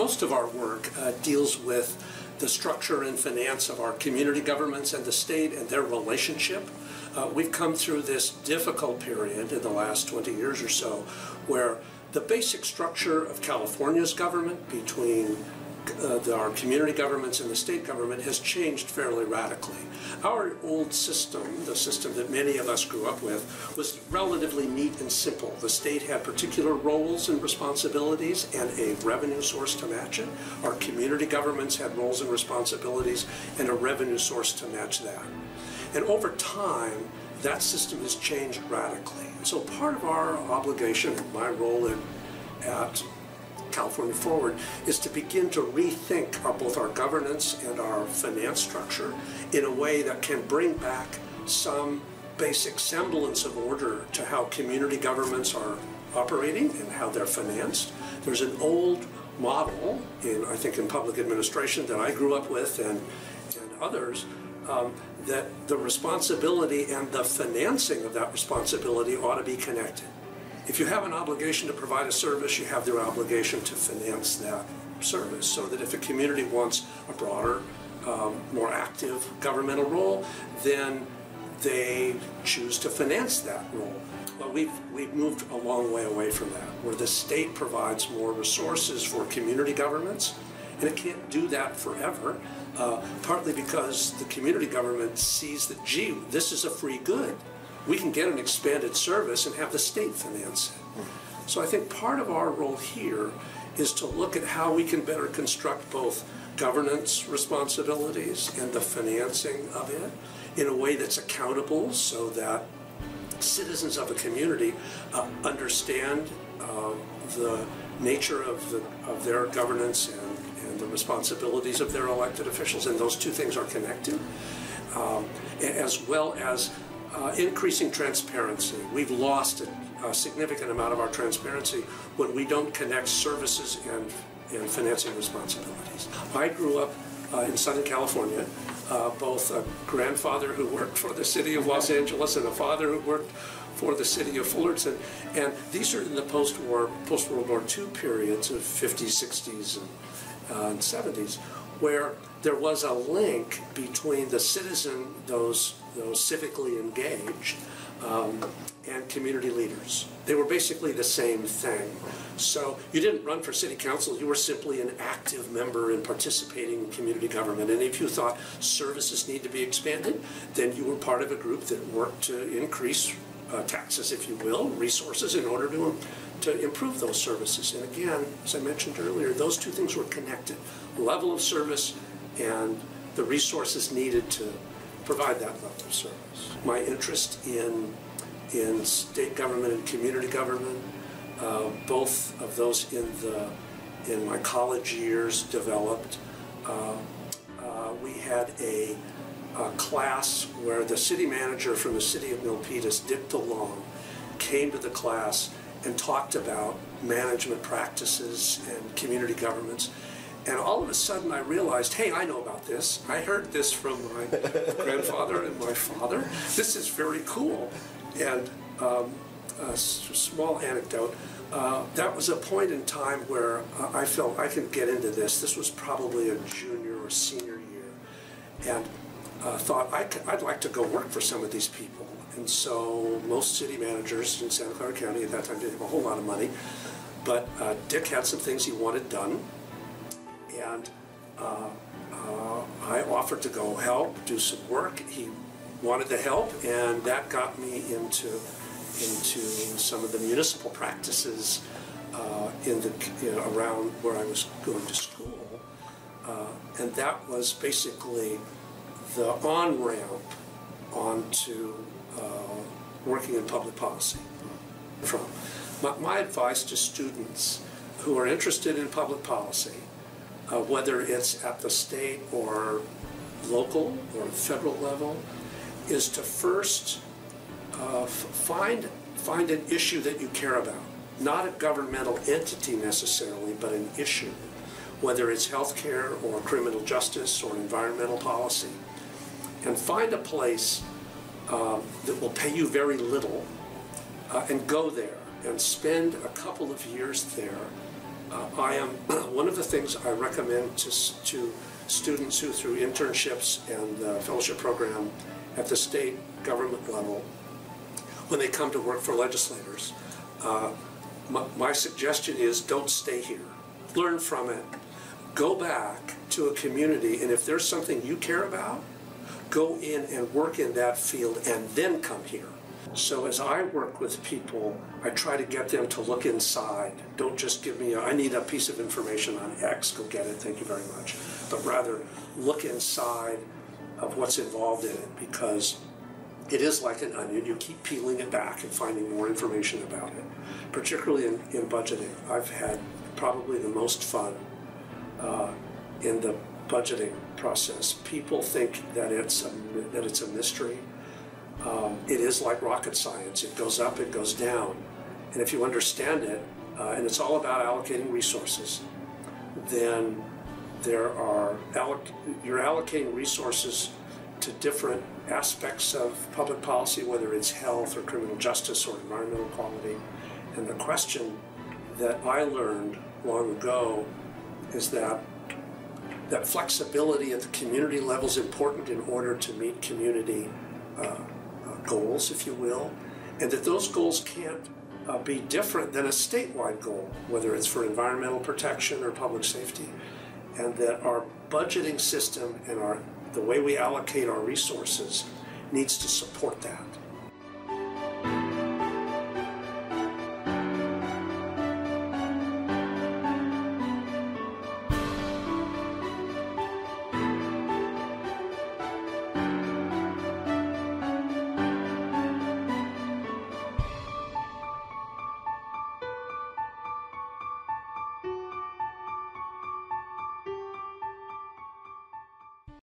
most of our work deals with the structure and finance of our community governments and the state and their relationship. We've come through this difficult period in the last 20 years or so where the basic structure of California's government between our community governments and the state government has changed fairly radically. Our old system, the system that many of us grew up with, was relatively neat and simple. The state had particular roles and responsibilities and a revenue source to match it. Our community governments had roles and responsibilities and a revenue source to match that. And over time, that system has changed radically. And so part of our obligation, and my role at California Forward, is to begin to rethink both our governance and our finance structure in a way that can bring back some basic semblance of order to how community governments are operating and how they're financed. There's an old model, I think in public administration that I grew up with and others, that the responsibility and the financing of that responsibility ought to be connected. If you have an obligation to provide a service, you have the obligation to finance that service, so that if a community wants a broader, more active governmental role, then they choose to finance that role. Well, we've moved a long way away from that, where the state provides more resources for community governments, and it can't do that forever, partly because the community government sees that, gee, this is a free good. We can get an expanded service and have the state finance it. So I think part of our role here is to look at how we can better construct both governance responsibilities and the financing of it in a way that's accountable, so that citizens of a community understand the nature of their governance and the responsibilities of their elected officials, and those two things are connected, as well as increasing transparency. We've lost a significant amount of our transparency when we don't connect services and financing responsibilities. I grew up in Southern California, both a grandfather who worked for the city of Los Angeles and a father who worked for the city of Fullerton, and these are in the post-World War II periods of 50s, 60s, and 70s, where there was a link between the citizen, those civically engaged, and community leaders. They were basically the same thing. So you didn't run for city council, you were simply an active member in participating in community government. And if you thought services need to be expanded, then you were part of a group that worked to increase taxes, if you will, resources in order to improve those services. And again, as I mentioned earlier, those two things were connected. Level of service and the resources needed to provide that level of service. My interest in state government and community government, both of those in my college years developed. We had a class where the city manager from the city of Milpitas, Dick DeLong, came to the class and talked about management practices and community governments. And all of a sudden I realized, hey, I know about this. I heard this from my grandfather and my father. This is very cool. And a small anecdote, that was a point in time where I felt I could get into this. This was probably a junior or senior year. And thought I'd like to go work for some of these people. And so most city managers in Santa Clara County at that time didn't have a whole lot of money. But Dick had some things he wanted done. And I offered to go help, do some work. He wanted to help, and that got me into some of the municipal practices around where I was going to school. And that was basically the on-ramp onto working in public policy. My advice to students who are interested in public policy, whether it's at the state or local or federal level, is to first find an issue that you care about. Not a governmental entity necessarily, but an issue, whether it's healthcare or criminal justice or environmental policy. And find a place that will pay you very little and go there and spend a couple of years there One of the things I recommend to students who, through internships and the fellowship program at the state government level, when they come to work for legislators, my suggestion is don't stay here. Learn from it. Go back to a community, and if there's something you care about, go in and work in that field and then come here. So as I work with people, I try to get them to look inside. Don't just give me, I need a piece of information on X, go get it, thank you very much. But rather, look inside of what's involved in it, because it is like an onion. You keep peeling it back and finding more information about it. Particularly in budgeting. I've had probably the most fun in the budgeting process. People think that it's a mystery. It is like rocket science. It goes up, it goes down. And if you understand it, and it's all about allocating resources, then you're allocating resources to different aspects of public policy, whether it's health or criminal justice or environmental quality. And the question that I learned long ago is that flexibility at the community level is important in order to meet community goals, if you will, and that those goals can't be different than a statewide goal, whether it's for environmental protection or public safety, and that our budgeting system and the way we allocate our resources needs to support that.